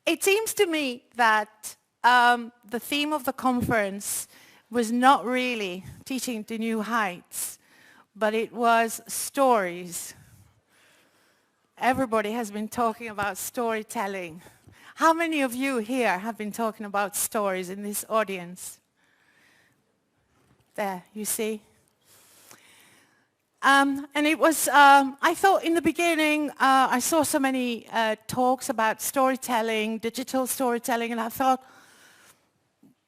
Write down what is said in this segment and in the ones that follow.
It seems to me that the theme of the conference was not really teaching to new heights, but it was stories. Everybody has been talking about storytelling. How many of you here have been talking about stories in this audience? There, you see? And it was, I thought in the beginning, I saw so many talks about storytelling, digital storytelling, and I thought,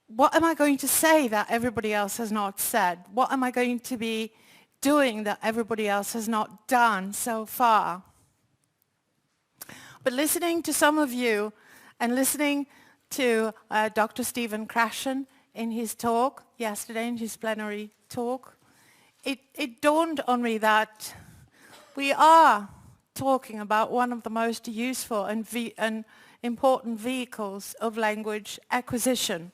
what am I going to say that everybody else has not said? What am I going to be doing that everybody else has not done so far? But listening to some of you and listening to Dr. Stephen Krashen in his talk yesterday, in his plenary talk, it dawned on me that we are talking about one of the most useful and important vehicles of language acquisition.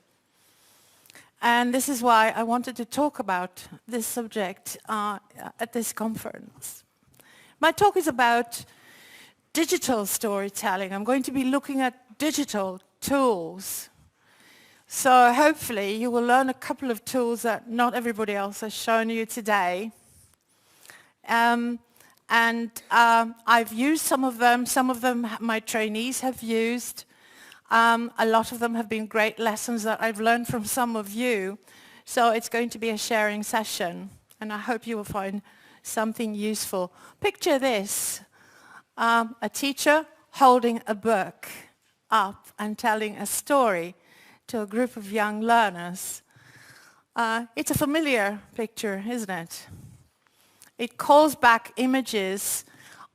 And this is why I wanted to talk about this subject at this conference. My talk is about digital storytelling. I'm going to be looking at digital tools. So hopefully you will learn a couple of tools that not everybody else has shown you today. I've used some of them my trainees have used. A lot of them have been great lessons that I've learned from some of you. So it's going to be a sharing session, and I hope you will find something useful. Picture this, a teacher holding a book up and telling a story to a group of young learners. It's a familiar picture, isn't it? It calls back images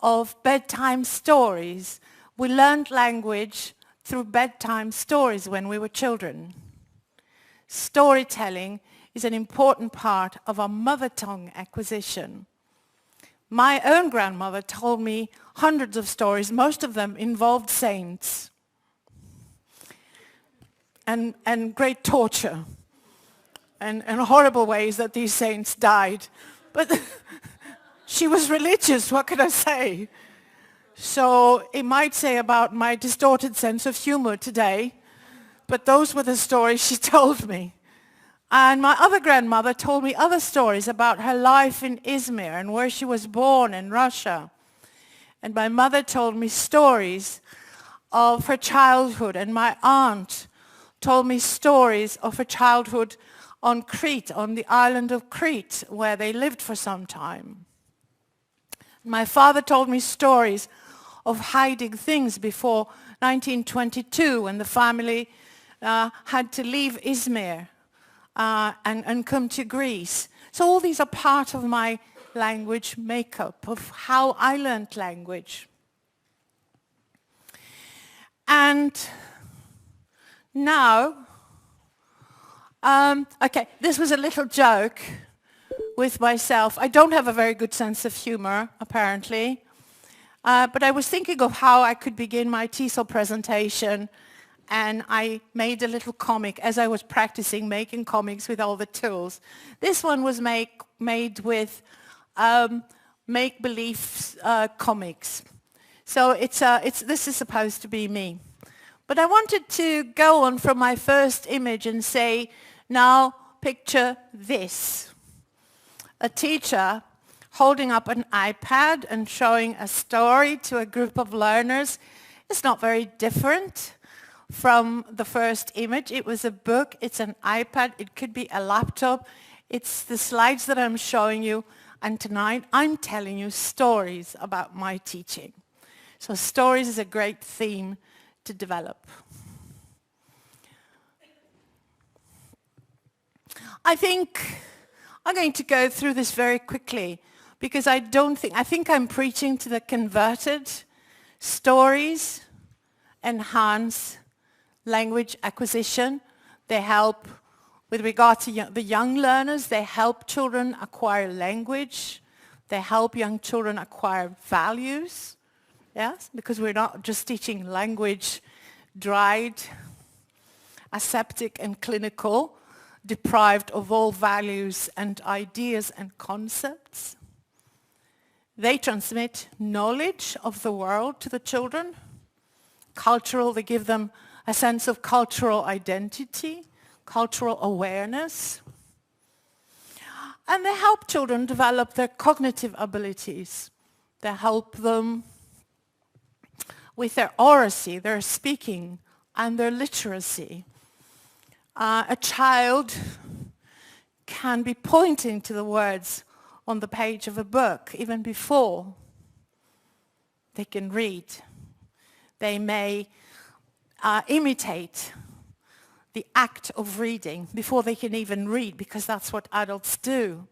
of bedtime stories. We learned language through bedtime stories when we were children. Storytelling is an important part of our mother tongue acquisition. My own grandmother told me hundreds of stories. Most of them involved saints and great torture and horrible ways that these saints died. But she was religious, what could I say? So it might say about my distorted sense of humor today, but those were the stories she told me. And my other grandmother told me other stories about her life in Izmir and where she was born in Russia. And my mother told me stories of her childhood, and my aunt told me stories of her childhood on Crete, on the island of Crete, where they lived for some time. My father told me stories of hiding things before 1922 when the family had to leave Izmir and come to Greece. So all these are part of my language makeup, of how I learned language. And now, okay, this was a little joke with myself. I don't have a very good sense of humor, apparently. But I was thinking of how I could begin my TESOL presentation, and I made a little comic as I was practicing making comics with all the tools. This one was made with make-believe comics. So this is supposed to be me. But I wanted to go on from my first image and say, now picture this. A teacher holding up an iPad and showing a story to a group of learners. It's not very different from the first image. It was a book, it's an iPad, it could be a laptop. It's the slides that I'm showing you, and tonight I'm telling you stories about my teaching. So stories is a great theme to develop. I think I'm going to go through this very quickly, because I think I'm preaching to the converted. Stories enhance language acquisition. They help, with regard to the young learners, they help children acquire language. They help young children acquire values. Yes, because we're not just teaching language dried, aseptic and clinical, deprived of all values and ideas and concepts. They transmit knowledge of the world to the children. cultural, they give them a sense of cultural identity, cultural awareness. And they help children develop their cognitive abilities. They help them with their oracy, their speaking, and their literacy. A child can be pointing to the words on the page of a book even before they can read. They may imitate the act of reading before they can even read, because that's what adults do.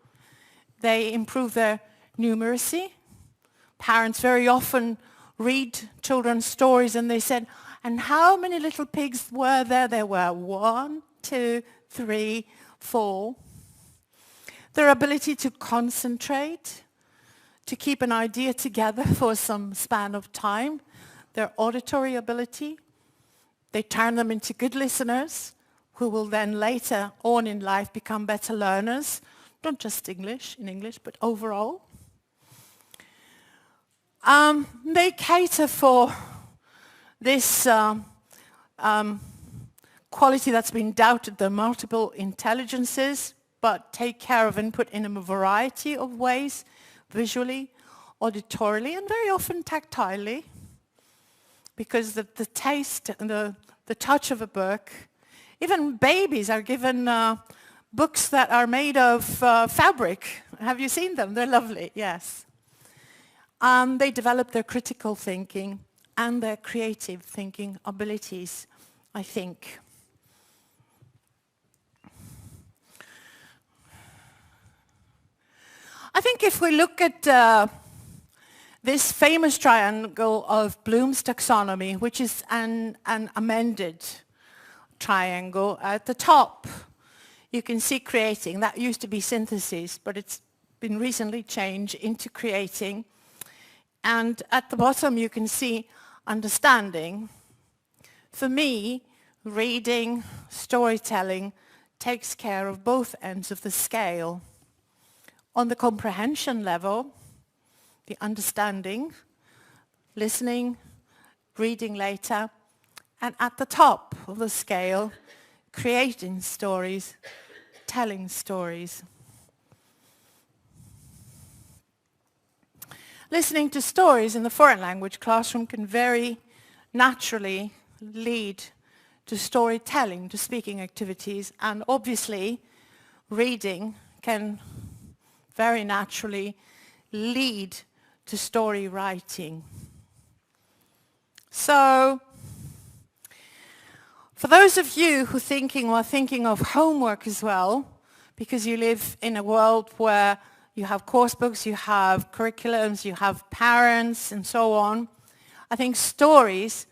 They improve their numeracy. Parents very often read children's stories and they said, and how many little pigs were there? There were 1, 2, 3, 4. Their ability to concentrate, to keep an idea together for some span of time. Their auditory ability. They turn them into good listeners who will then later on in life become better learners, not just in English, but overall. They cater for this quality that's been doubted, the multiple intelligences, but take care of input in a variety of ways, visually, auditorily, and very often tactilely, because the taste and the touch of a book, even babies are given books that are made of fabric. Have you seen them? They're lovely, yes. They develop their critical thinking and their creative thinking abilities, I think. I think if we look at this famous triangle of Bloom's taxonomy, which is an amended triangle, at the top you can see creating. That used to be synthesis, but it's been recently changed into creating. And at the bottom you can see understanding. For me, reading, storytelling takes care of both ends of the scale. On the comprehension level, the understanding, listening, reading later, and at the top of the scale, creating stories, telling stories. Listening to stories in the foreign language classroom can very naturally lead to storytelling, to speaking activities, and obviously reading can very naturally lead to story writing. So, for those of you who are thinking of homework as well, because you live in a world where you have course books, you have curriculums, you have parents and so on, I think stories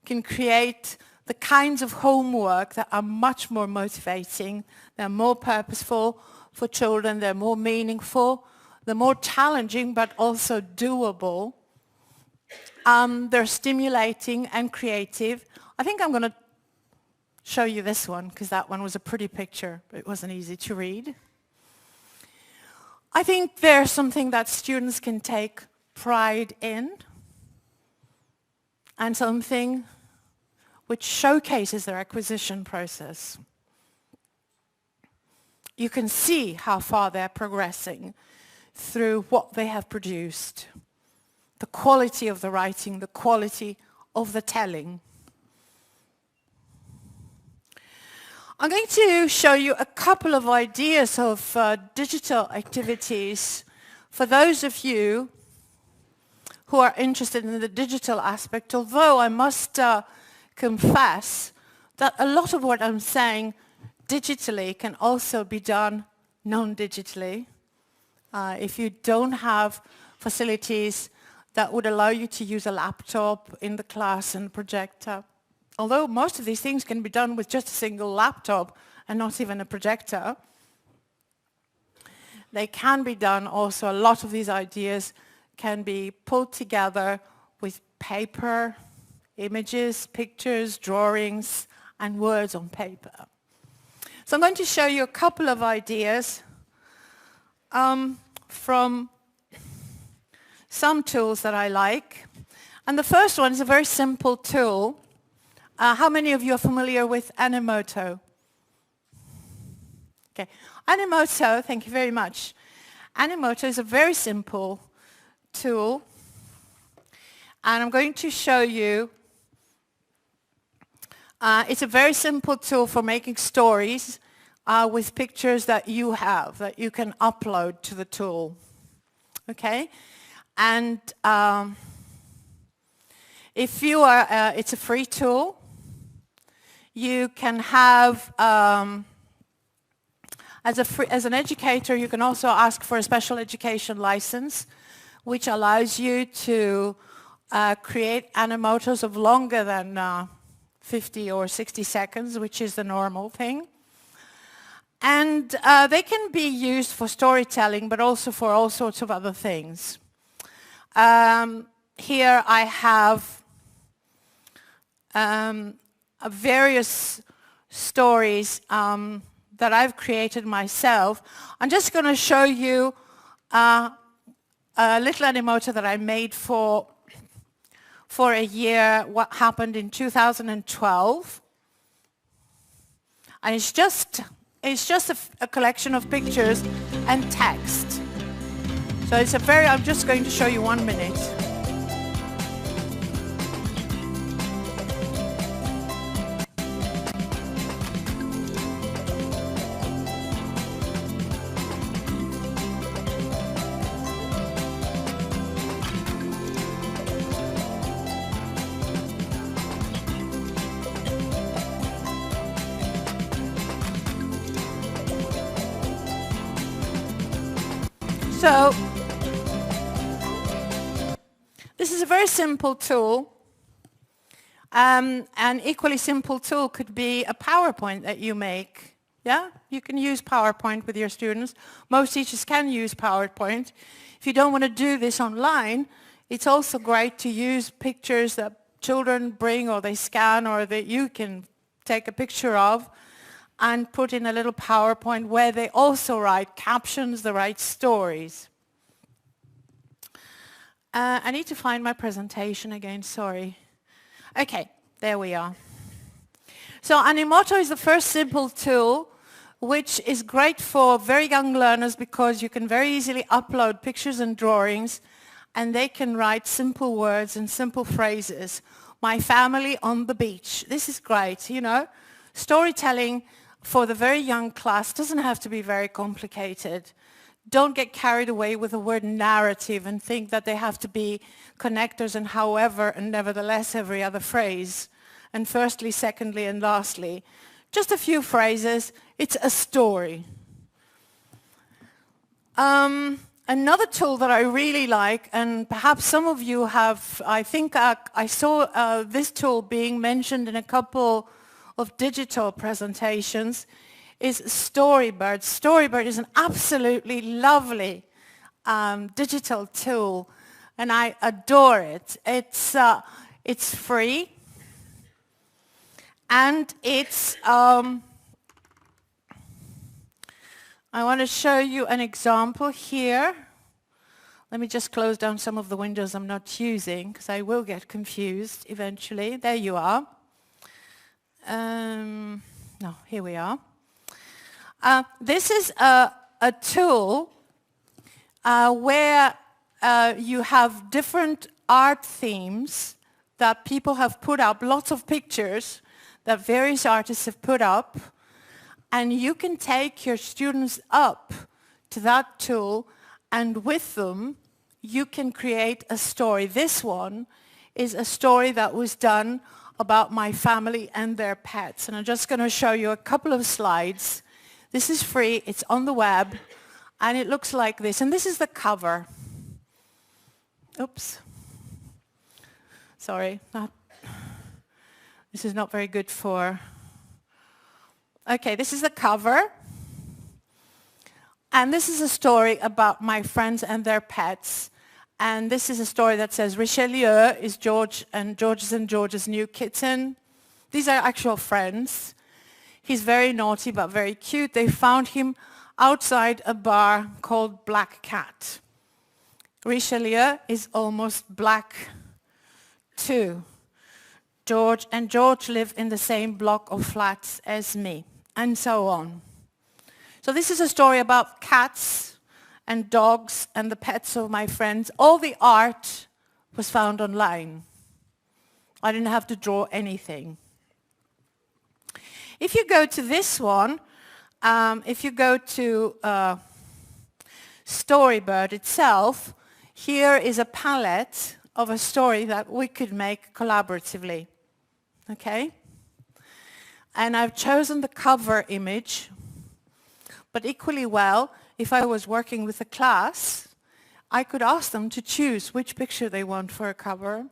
can create the kinds of homework that are much more motivating, they're more purposeful for children, they're more meaningful, they're more challenging but also doable. They're stimulating and creative. I think I'm going to show you this one because that one was a pretty picture, but it wasn't easy to read. I think there's something that students can take pride in and something which showcases their acquisition process. You can see how far they're progressing through what they have produced, the quality of the writing, the quality of the telling. I'm going to show you a couple of ideas of digital activities for those of you who are interested in the digital aspect, although I must confess that a lot of what I'm saying digitally can also be done non-digitally. If you don't have facilities that would allow you to use a laptop in the class and projector, although most of these things can be done with just a single laptop and not even a projector, they can be done also. A lot of these ideas can be pulled together with paper, images, pictures, drawings, and words on paper. So I'm going to show you a couple of ideas from some tools that I like. And the first one is a very simple tool. How many of you are familiar with Animoto? Okay. Animoto, thank you very much. Animoto is a very simple tool. And I'm going to show you. It's a very simple tool for making stories with pictures that you have, that you can upload to the tool. Okay? And if you are, it's a free tool. You can have, as an educator, you can also ask for a special education license, which allows you to create Animotos of longer than 50 or 60 seconds, which is the normal thing. And they can be used for storytelling, but also for all sorts of other things. Here I have various stories that I've created myself. I'm just going to show you a little Animoto that I made for a year, what happened in 2012. And it's just a collection of pictures and text. So it's I'm just going to show you 1 minute. So this is a very simple tool. An equally simple tool could be a PowerPoint that you make. Yeah, you can use PowerPoint with your students. Most teachers can use PowerPoint. If you don't want to do this online, it's also great to use pictures that children bring or they scan or that you can take a picture of and put in a little PowerPoint where they also write captions, they write stories. I need to find my presentation again, sorry. Okay, there we are. So Animoto is the first simple tool which is great for very young learners because you can very easily upload pictures and drawings and they can write simple words and simple phrases. My family on the beach. This is great, you know. Storytelling for the very young class doesn't have to be very complicated. Don't get carried away with the word narrative and think that they have to be connectors and however and nevertheless every other phrase. And firstly, secondly, and lastly. Just a few phrases. It's a story. Another tool that I really like, and perhaps some of you have, I think I saw this tool being mentioned in a couple of digital presentations, is Storybird. Storybird is an absolutely lovely digital tool, and I adore it. It's free, and it's I want to show you an example here. Let me just close down some of the windows I'm not using because I will get confused eventually. There you are. No, here we are. This is a tool where you have different art themes that people have put up, lots of pictures that various artists have put up, and you can take your students up to that tool, and with them you can create a story. This one is a story that was done about my family and their pets, and I'm just going to show you a couple of slides. This is free, it's on the web, and it looks like this, and this is the cover. Oops. Sorry, this is not very good for... Okay, this is the cover. And this is a story about my friends and their pets. And this is a story that says Richelieu is George's and George's new kitten. These are actual friends. He's very naughty but very cute. They found him outside a bar called Black Cat. Richelieu is almost black 2. George and George live in the same block of flats as me, and so on. So this is a story about cats and dogs and the pets of my friends. All the art was found online. I didn't have to draw anything. If you go to this one, if you go to Storybird itself, here is a palette of a story that we could make collaboratively. Okay? And I've chosen the cover image, but equally well, if I was working with a class, I could ask them to choose which picture they want for a cover.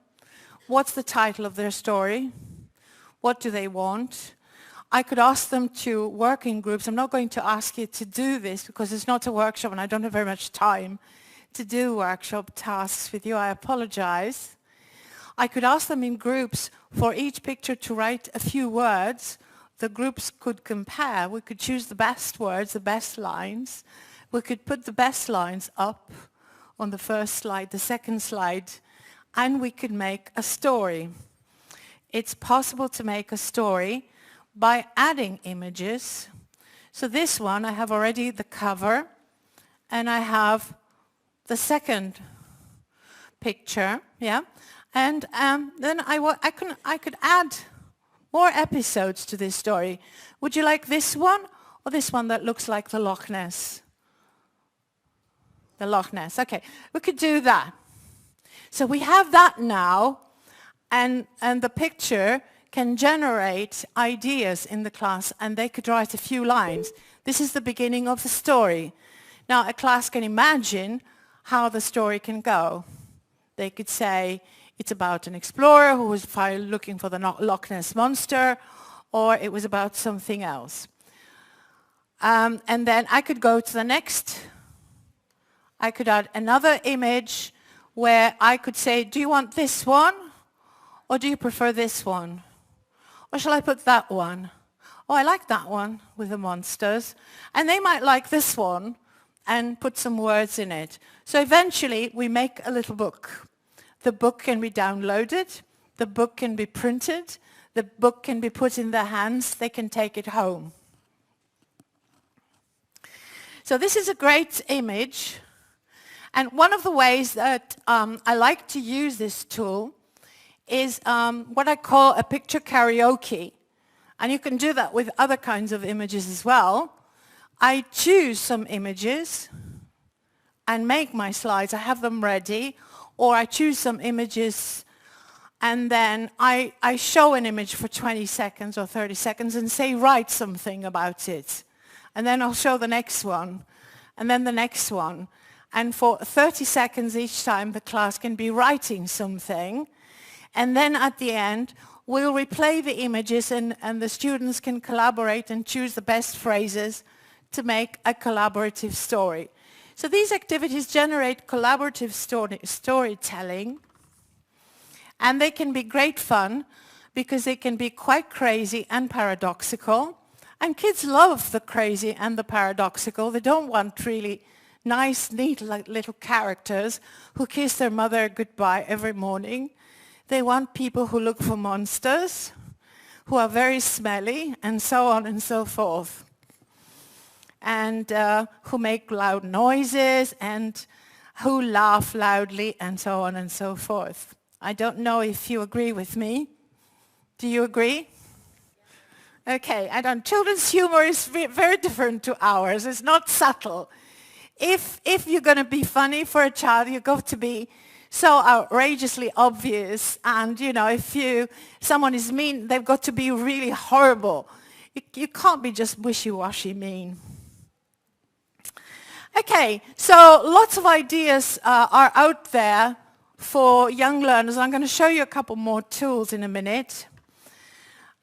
What's the title of their story? What do they want? I could ask them to work in groups. I'm not going to ask you to do this because it's not a workshop and I don't have very much time to do workshop tasks with you. I apologize. I could ask them in groups for each picture to write a few words. The groups could compare. We could choose the best words, the best lines. We could put the best lines up on the first slide, the second slide, and we could make a story. It's possible to make a story by adding images. So this one, I have already the cover, and I have the second picture, yeah? And then I could add more episodes to this story. Would you like this one or this one that looks like the Loch Ness? The Loch Ness, okay. We could do that. So we have that now, and the picture can generate ideas in the class, and they could write a few lines. This is the beginning of the story. Now, a class can imagine how the story can go. They could say it's about an explorer who was looking for the Loch Ness monster, or it was about something else. And then I could go to the next. I could add another image where I could say, do you want this one, or do you prefer this one? Or shall I put that one? Oh, I like that one with the monsters. And they might like this one and put some words in it. So eventually we make a little book. The book can be downloaded. The book can be printed. The book can be put in their hands. They can take it home. So this is a great image. And one of the ways that I like to use this tool is what I call a picture karaoke. And you can do that with other kinds of images as well. I choose some images and make my slides. I have them ready. Or I choose some images and then I show an image for 20 seconds or 30 seconds and say, write something about it. And then I'll show the next one and then the next one. And for 30 seconds each time, the class can be writing something. And then at the end, we'll replay the images and the students can collaborate and choose the best phrases to make a collaborative story. So these activities generate collaborative storytelling. And they can be great fun because they can be quite crazy and paradoxical. And kids love the crazy and the paradoxical. They don't want really nice, neat little characters who kiss their mother goodbye every morning. They want people who look for monsters, who are very smelly, and so on and so forth. And who make loud noises, and who laugh loudly, and so on and so forth. I don't know if you agree with me. Do you agree? Okay, children's humor is very different to ours. It's not subtle. If you're going to be funny for a child, you've got to be so outrageously obvious. And, you know, if someone is mean, they've got to be really horrible. You can't be just wishy-washy mean. Okay, so lots of ideas are out there for young learners. I'm going to show you a couple more tools in a minute.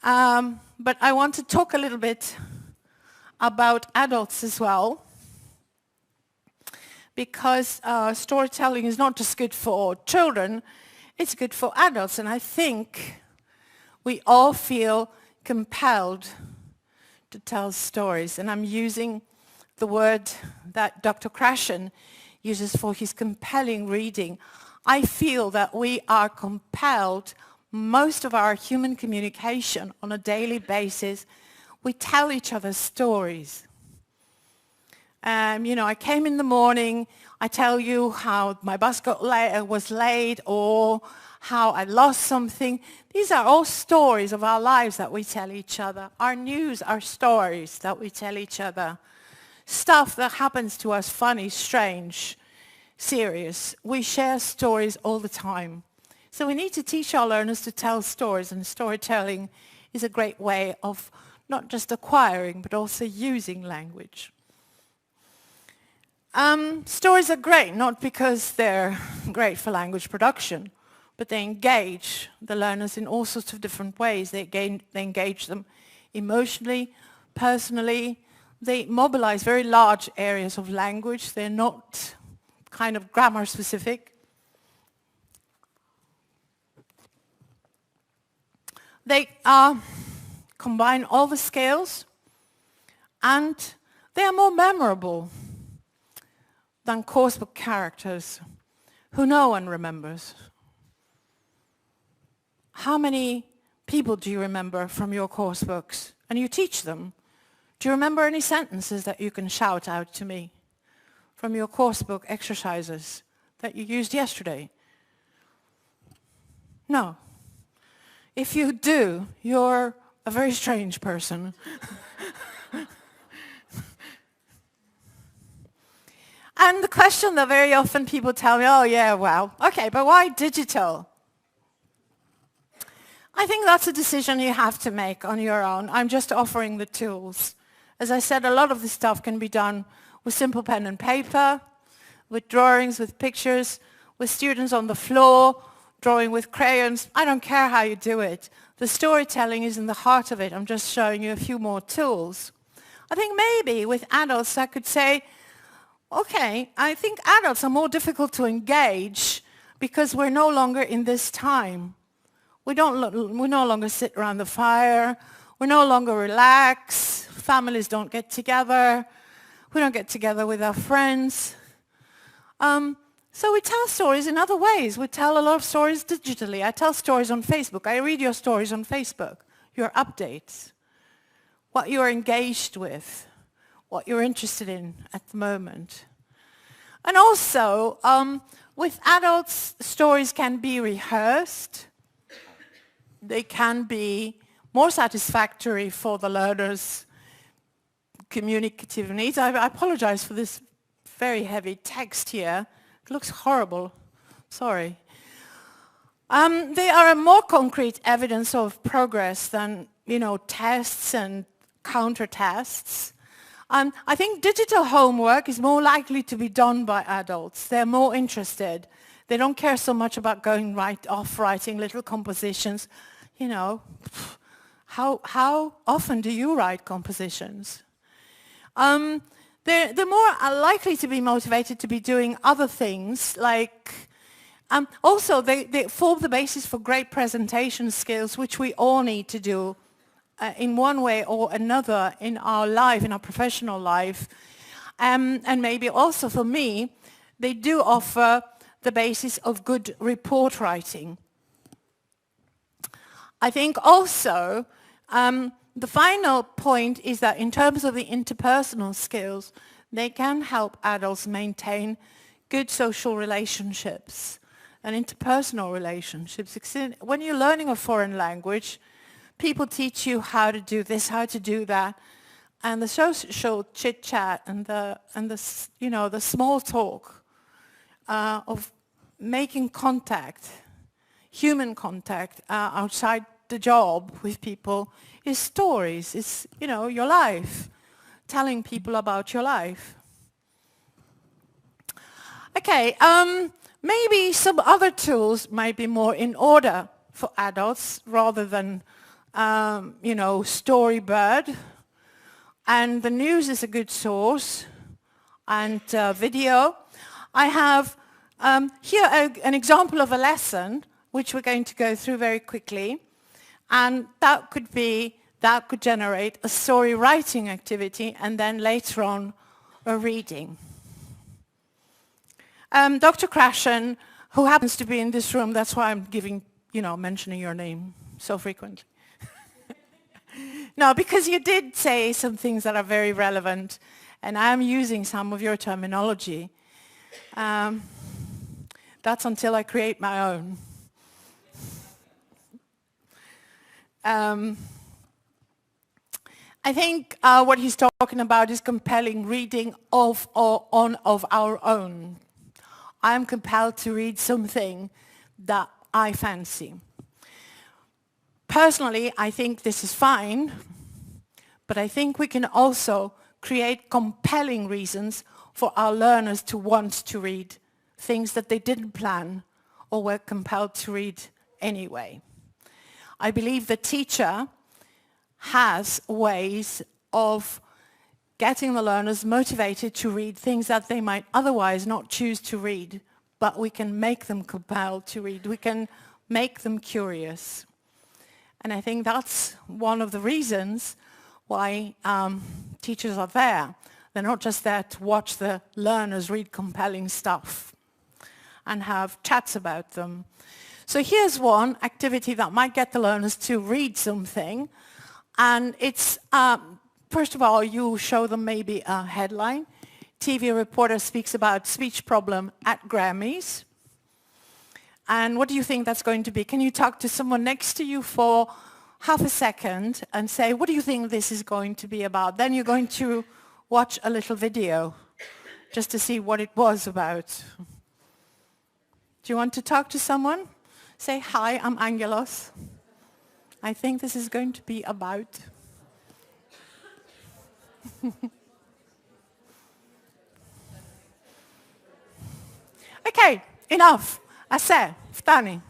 But I want to talk a little bit about adults as well. Because storytelling is not just good for children, it's good for adults. And I think we all feel compelled to tell stories. And I'm using the word that Dr. Krashen uses for his compelling reading. I feel that we are compelled, most of our human communication on a daily basis, we tell each other stories. I came in the morning, I tell you how my bus was late, or how I lost something. These are all stories of our lives that we tell each other. Our news are stories that we tell each other. Stuff that happens to us, funny, strange, serious. We share stories all the time. So we need to teach our learners to tell stories, and storytelling is a great way of not just acquiring, but also using language. Stories are great, not because they're great for language production, but they engage the learners in all sorts of different ways. They engage them emotionally, personally. They mobilize very large areas of language. They're not kind of grammar specific. They combine all the scales, and they are more memorable than coursebook characters who no one remembers. How many people do you remember from your course books? And you teach them. Do you remember any sentences that you can shout out to me from your course book exercises that you used yesterday? No. If you do, you're a very strange person. And the question that very often people tell me, oh yeah, well, okay, but why digital? I think that's a decision you have to make on your own. I'm just offering the tools. As I said, a lot of this stuff can be done with simple pen and paper, with drawings, with pictures, with students on the floor, drawing with crayons. I don't care how you do it. The storytelling is in the heart of it. I'm just showing you a few more tools. I think maybe with adults I could say, okay, I think adults are more difficult to engage because we're no longer in this time. We no longer sit around the fire. We no longer relax. Families don't get together. We don't get together with our friends. So we tell stories in other ways. We tell a lot of stories digitally. I tell stories on Facebook. I read your stories on Facebook, your updates, what you're engaged with, what you're interested in at the moment. And also, with adults, stories can be rehearsed. They can be more satisfactory for the learner's communicative needs. I apologize for this very heavy text here. It looks horrible. Sorry. They are a more concrete evidence of progress than, tests and counter-tests. I think digital homework is more likely to be done by adults. They're more interested. They don't care so much about going right off writing little compositions. How often do you write compositions? They're more likely to be motivated to be doing other things, like also they form the basis for great presentation skills, which we all need to do in one way or another in our life, in our professional life. And maybe also for me, they do offer the basis of good report writing. I think also the final point is that in terms of the interpersonal skills, they can help adults maintain good social relationships and interpersonal relationships. When you're learning a foreign language, people teach you how to do this, how to do that, and the social chit-chat and the small talk of making contact, human contact outside the job with people is stories. It's, your life, telling people about your life. Okay, maybe some other tools might be more in order for adults rather than, Storybird. And the news is a good source, and video. I have here an example of a lesson, which we're going to go through very quickly. And that could generate a story writing activity, and then later on a reading. Dr. Krashen, who happens to be in this room. That's why I'm mentioning your name so frequently. No, because you did say some things that are very relevant, and I'm using some of your terminology. That's until I create my own. I think what he's talking about is compelling reading of our own. I'm compelled to read something that I fancy. Personally, I think this is fine, but I think we can also create compelling reasons for our learners to want to read things that they didn't plan or were compelled to read anyway. I believe the teacher has ways of getting the learners motivated to read things that they might otherwise not choose to read, but we can make them compelled to read. We can make them curious. And I think that's one of the reasons why teachers are there. They're not just there to watch the learners read compelling stuff and have chats about them. So here's one activity that might get the learners to read something. And it's, first of all, you show them maybe a headline. TV reporter speaks about speech problem at Grammys. And what do you think that's going to be? Can you talk to someone next to you for half a second and say, what do you think this is going to be about? Then you're going to watch a little video just to see what it was about. Do you want to talk to someone? Say, hi, I'm Angelos. I think this is going to be about. Okay, enough. Ase, φτάνει.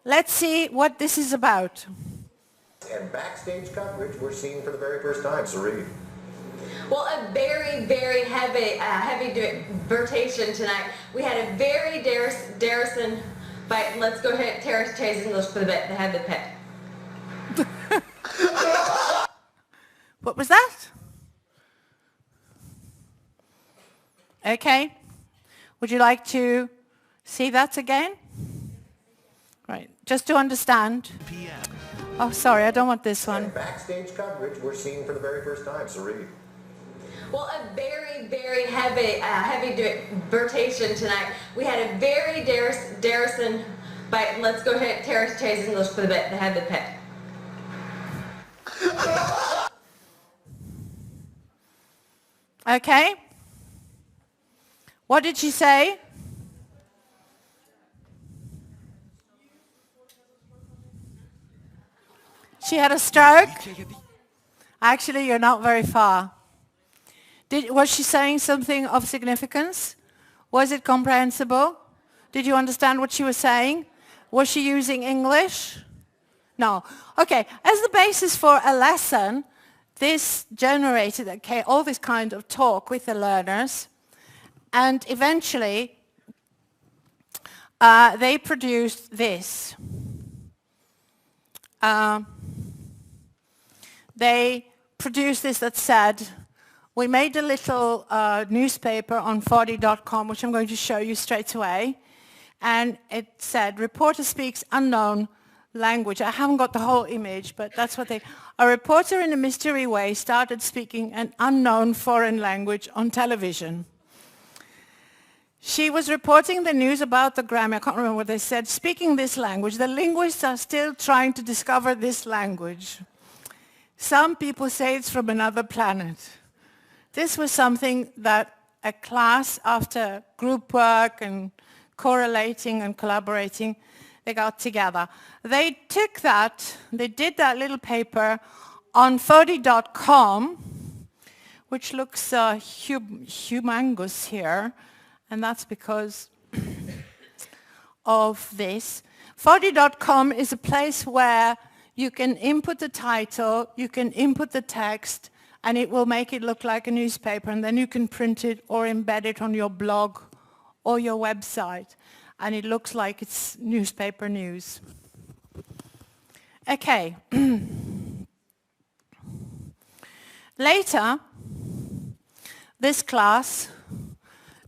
Let's see what this is about. And backstage coverage we're seeing for the very first time. So read. Well, a very, very heavy rotation tonight. We had a very Darrison fight. Let's go ahead, Terrace Chase English for the bit. They had the pit. What was that? Okay. Would you like to see that again? Right. Just to understand. Oh, sorry, I don't want this one. And backstage coverage we're seeing for the very first time. So read. Well, a very, very heavy rotation tonight. We had a very Darrison fight. Let's go ahead, Terrace Chase English for the bit. They had the pit. Okay. What did she say? She had a stroke? Actually, you're not very far. Was she saying something of significance? Was it comprehensible? Did you understand what she was saying? Was she using English? No. Okay, as the basis for a lesson, this generated all this kind of talk with the learners, and eventually they produced this. They produced this that said, we made a little newspaper on 40.com, which I'm going to show you straight away. And it said, reporter speaks unknown language. I haven't got the whole image, but that's what a reporter in a mystery way started speaking an unknown foreign language on television. She was reporting the news about the Grammy. I can't remember what they said. Speaking this language, the linguists are still trying to discover this language. Some people say it's from another planet. This was something that a class, after group work and correlating and collaborating, they got together. They took that, they did that little paper on 40.com, which looks humongous here, and that's because of this. 40.com is a place where you can input the title, you can input the text, and it will make it look like a newspaper, and then you can print it or embed it on your blog or your website, and it looks like it's newspaper news. Okay. Later, this class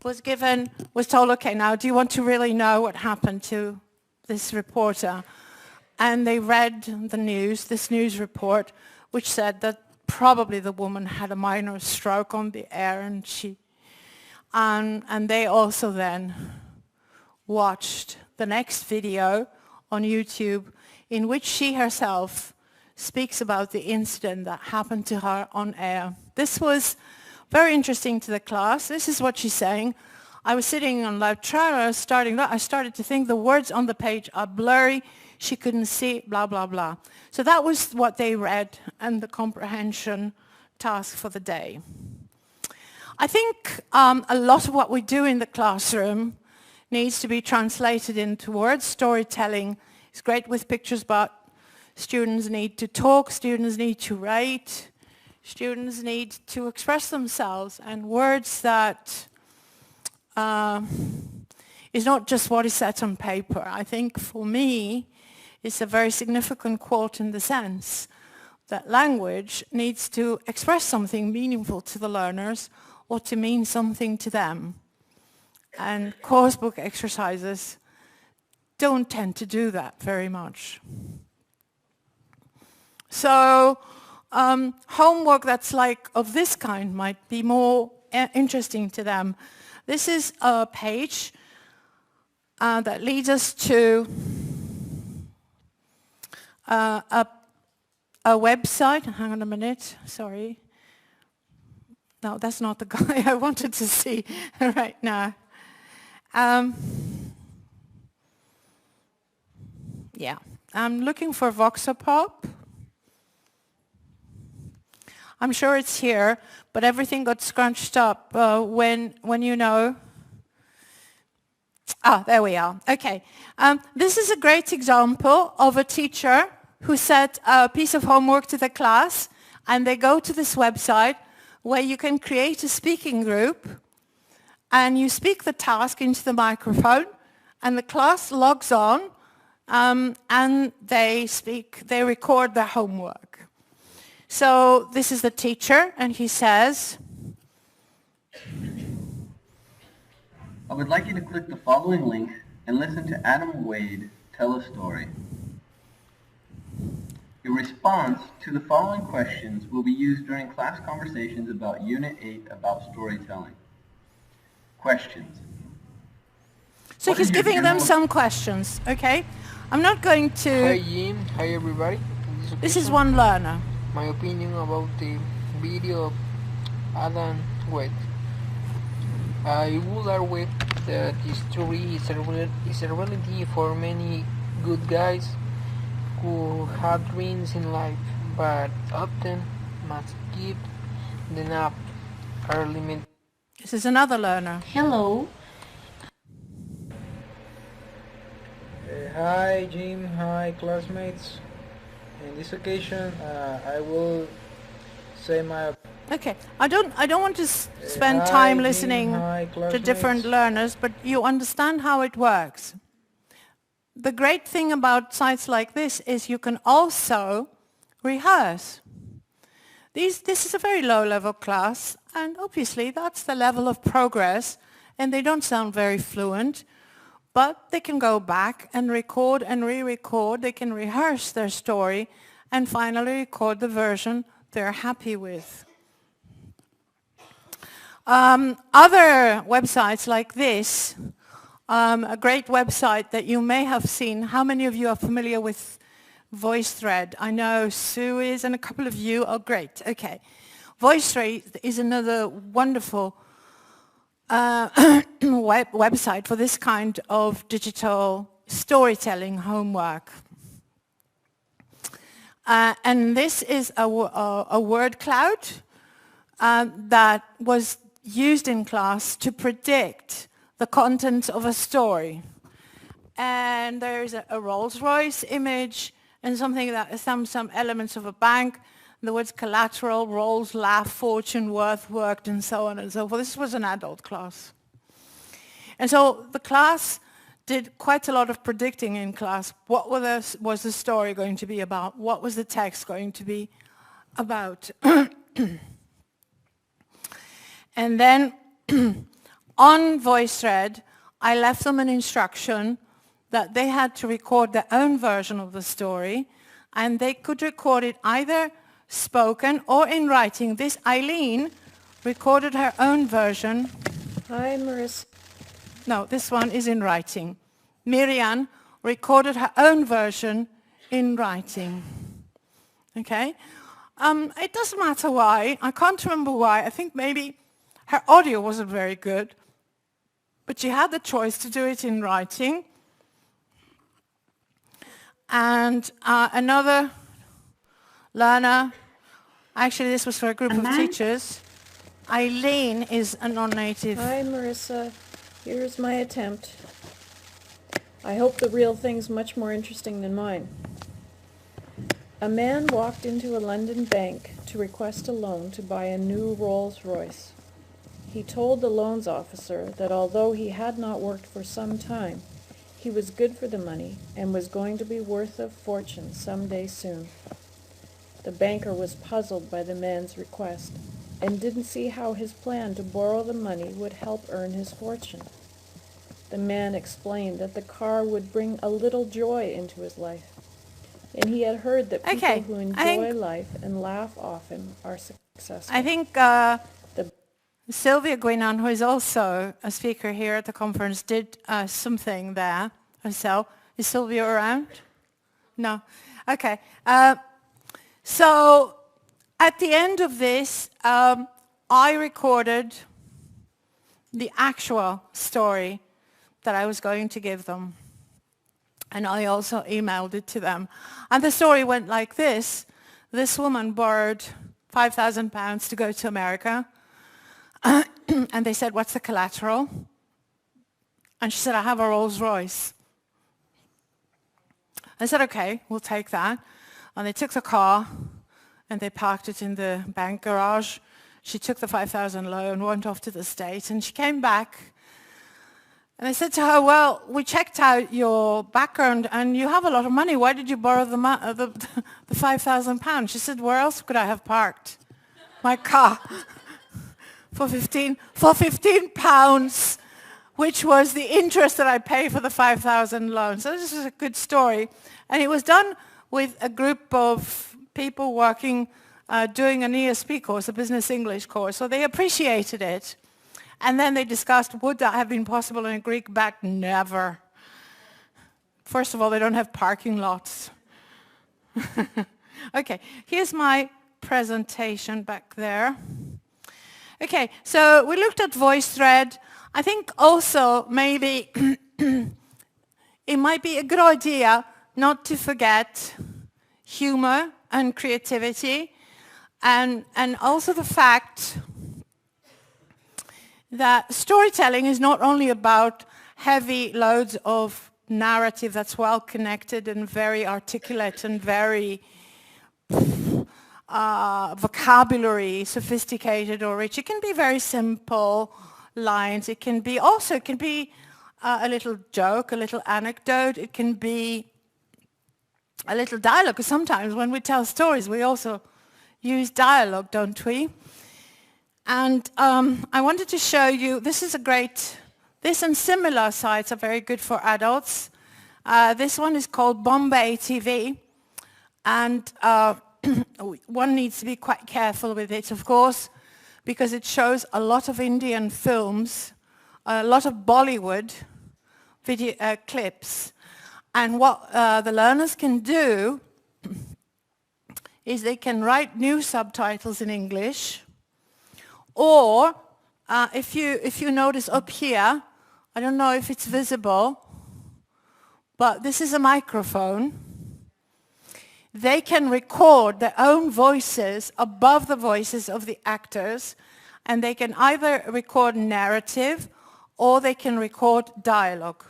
was told, okay, now do you want to really know what happened to this reporter? And they read the news, this news report, which said that probably the woman had a minor stroke on the air, and they also then watched the next video on YouTube in which she herself speaks about the incident that happened to her on air. This was very interesting to the class. This is what she's saying. I was sitting on loud track, I started to think the words on the page are blurry, she couldn't see, blah, blah, blah. So that was what they read and the comprehension task for the day. I think a lot of what we do in the classroom needs to be translated into words. Storytelling is great with pictures, but students need to talk, students need to write, students need to express themselves, and words that is not just what is said on paper. I think for me, it's a very significant quote in the sense that language needs to express something meaningful to the learners or to mean something to them. And course book exercises don't tend to do that very much. So homework that's like of this kind might be more interesting to them. This is a page that leads us to a website. Hang on a minute, sorry. No, that's not the guy I wanted to see right now. Yeah, I'm looking for Voxopop. I'm sure it's here, but everything got scrunched up when you know. Ah, there we are. Okay. This is a great example of a teacher who set a piece of homework to the class, and they go to this website where you can create a speaking group, and you speak the task into the microphone, and the class logs on, and they record their homework. So this is the teacher, and he says, I would like you to click the following link and listen to Adam Wade tell a story. Your response to the following questions will be used during class conversations about Unit 8 about storytelling. Questions. So he's giving them some questions, okay? I'm not going to... Hi Jim, hi everybody. This is one learner. My opinion about the video of Adam Wade. I would argue that this story is a reality for many good guys who have dreams in life, but often must give them up early. This is another learner. Hello. Hi Jim, hi classmates. In this occasion, I will say my... Okay, I don't want to spend time listening to different learners, but you understand how it works. The great thing about sites like this is you can also rehearse. This is a very low-level class, and obviously that's the level of progress, and they don't sound very fluent, but they can go back and record and re-record. They can rehearse their story and finally record the version they're happy with. Other websites like this, a great website that you may have seen. How many of you are familiar with VoiceThread? I know Sue is, and a couple of you. Oh, great. Okay. VoiceThread is another wonderful website for this kind of digital storytelling homework. And this is a word cloud that was used in class to predict the content of a story. And there's a Rolls-Royce image and something that some elements of a bank. The words collateral, Rolls, laugh, fortune, worth, worked, and so on and so forth. This was an adult class. And so the class did quite a lot of predicting in class. What was the story going to be about? What was the text going to be about? And then on VoiceThread, I left them an instruction that they had to record their own version of the story, and they could record it either spoken or in writing. This Eileen recorded her own version. Hi, Marissa. No, this one is in writing. Miriam recorded her own version in writing. Okay? It doesn't matter why. I can't remember why. I think maybe her audio wasn't very good, but she had the choice to do it in writing. And another learner, actually this was for a group of teachers. Eileen is a non-native. Hi, Marissa. Here's my attempt. I hope the real thing's much more interesting than mine. A man walked into a London bank to request a loan to buy a new Rolls-Royce. He told the loans officer that although he had not worked for some time, he was good for the money and was going to be worth a fortune someday soon. The banker was puzzled by the man's request and didn't see how his plan to borrow the money would help earn his fortune. The man explained that the car would bring a little joy into his life, and he had heard that people who enjoy life and laugh often are successful. I think Sylvia Guinan, who is also a speaker here at the conference, did something there herself. Is Sylvia around? No. Okay. So at the end of this, I recorded the actual story that I was going to give them. And I also emailed it to them. And the story went like this. This woman borrowed £5,000 to go to America. And they said, what's the collateral? And she said, I have a Rolls Royce. I said, okay, we'll take that. And they took the car and they parked it in the bank garage. She took the $5,000 loan, went off to the States, and she came back. And I said to her, well, we checked out your background and you have a lot of money. Why did you borrow the £5,000? She said, where else could I have parked my car? for 15 pounds, which was the interest that I paid for the 5,000 loan. So this is a good story. And it was done with a group of people working, doing an ESP course, a business English course. So they appreciated it. And then they discussed, would that have been possible in a Greek bank? Never. First of all, they don't have parking lots. Okay, here's my presentation back there. Okay, so we looked at VoiceThread. I think also maybe it might be a good idea not to forget humor and creativity, and also the fact that storytelling is not only about heavy loads of narrative that's well connected and very articulate and very vocabulary, sophisticated or rich. It can be very simple lines. It can be also, it can be a little joke, a little anecdote. It can be a little dialogue, because sometimes when we tell stories, we also use dialogue, don't we? And I wanted to show you, this and similar sites are very good for adults. This one is called Bombay TV, and one needs to be quite careful with it, of course, because it shows a lot of Indian films, a lot of Bollywood video clips. And what the learners can do is they can write new subtitles in English, or if you notice up here, I don't know if it's visible, but this is a microphone. They can record their own voices above the voices of the actors, and they can either record narrative or they can record dialogue.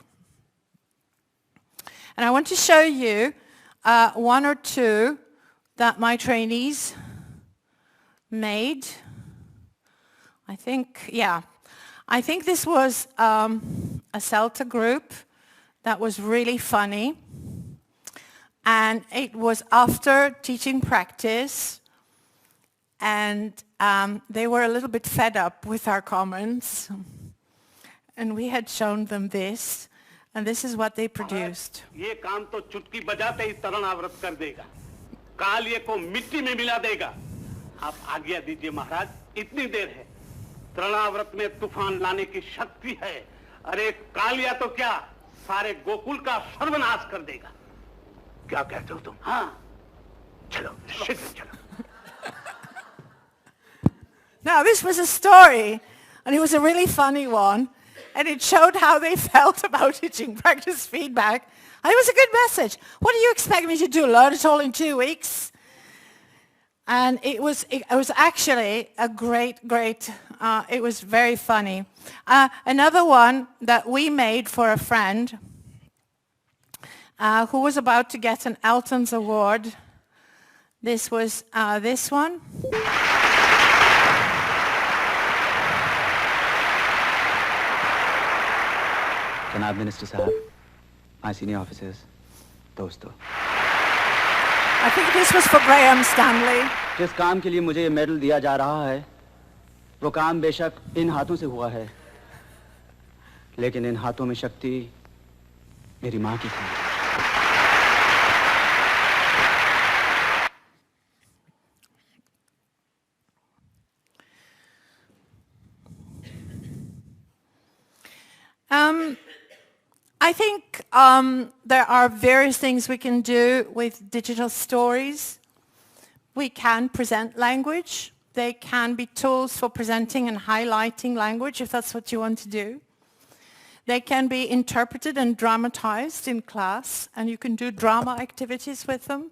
And I want to show you one or two that my trainees made. I think this was a CELTA group that was really funny. And it was after teaching practice, and they were a little bit fed up with our comments. and we had shown them this, and this is what they produced. ये काम तो चुटकी बजाते ही तरणावृत कर देगा, कालिये को मिट्टी में मिला देगा। आप आज्ञा दीजिए महाराज, इतनी देर है, तरणावृत में तूफान लाने की शक्ति है। अरे कालिया तो क्या, सारे गोकुल का सर्वनाश कर देगा। क्या कहते हो तुम? हाँ, चलो शीघ्र चलो। Now this was a story, and it was a really funny one, and it showed how they felt about teaching practice feedback, and it was a good message. What do you expect me to do, learn it all in 2 weeks? And it was actually a great, it was very funny. Another one that we made for a friend who was about to get an Elton's Award. This was this one. जनाब minister साहब, my senior officers, दोस्तों। I think this was for Graham Stanley. जिस काम के लिए मुझे ये medal दिया जा रहा है, वो काम बेशक इन हाथों से हुआ है, लेकिन इन हाथों में शक्ति मेरी माँ की थी। I think there are various things we can do with digital stories. We can present language. They can be tools for presenting and highlighting language, if that's what you want to do. They can be interpreted and dramatized in class, and you can do drama activities with them.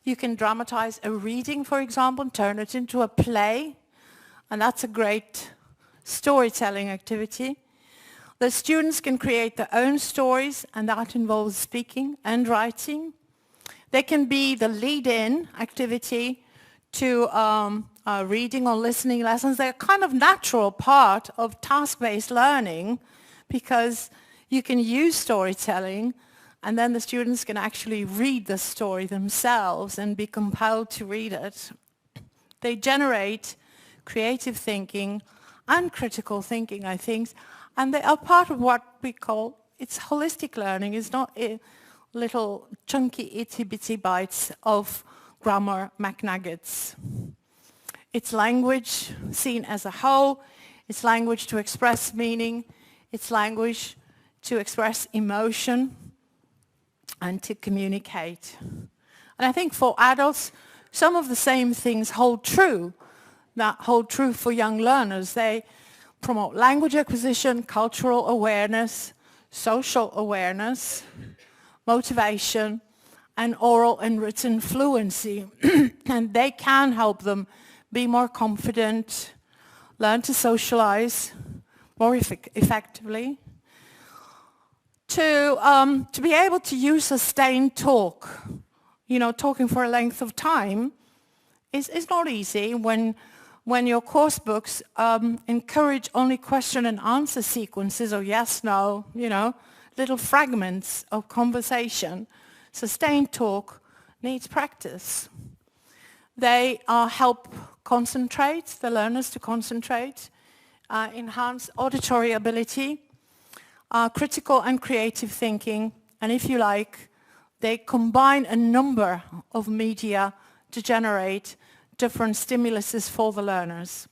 You can dramatize a reading, for example, and turn it into a play, and that's a great storytelling activity. The students can create their own stories, and that involves speaking and writing. They can be the lead-in activity to reading or listening lessons. They're kind of natural part of task-based learning because you can use storytelling, and then the students can actually read the story themselves and be compelled to read it. They generate creative thinking and critical thinking, I think, and they are part of what we call, it's holistic learning. It's not little chunky itty-bitty bites of grammar McNuggets. It's language seen as a whole. It's language to express meaning. It's language to express emotion and to communicate. And I think for adults, some of the same things hold true, that hold true for young learners. They promote language acquisition, cultural awareness, social awareness, motivation, and oral and written fluency. And they can help them be more confident, learn to socialize more effectively, to be able to use sustained talk. You know, talking for a length of time is not easy when your course books encourage only question and answer sequences or yes, no, you know, little fragments of conversation. Sustained talk needs practice. They help concentrate, the learners to concentrate, enhance auditory ability, critical and creative thinking, and if you like, they combine a number of media to generate different stimuluses for the learners.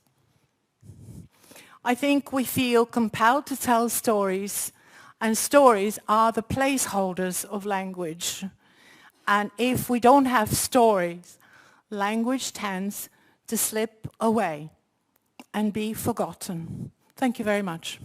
I think we feel compelled to tell stories, and stories are the placeholders of language. And if we don't have stories, language tends to slip away and be forgotten. Thank you very much.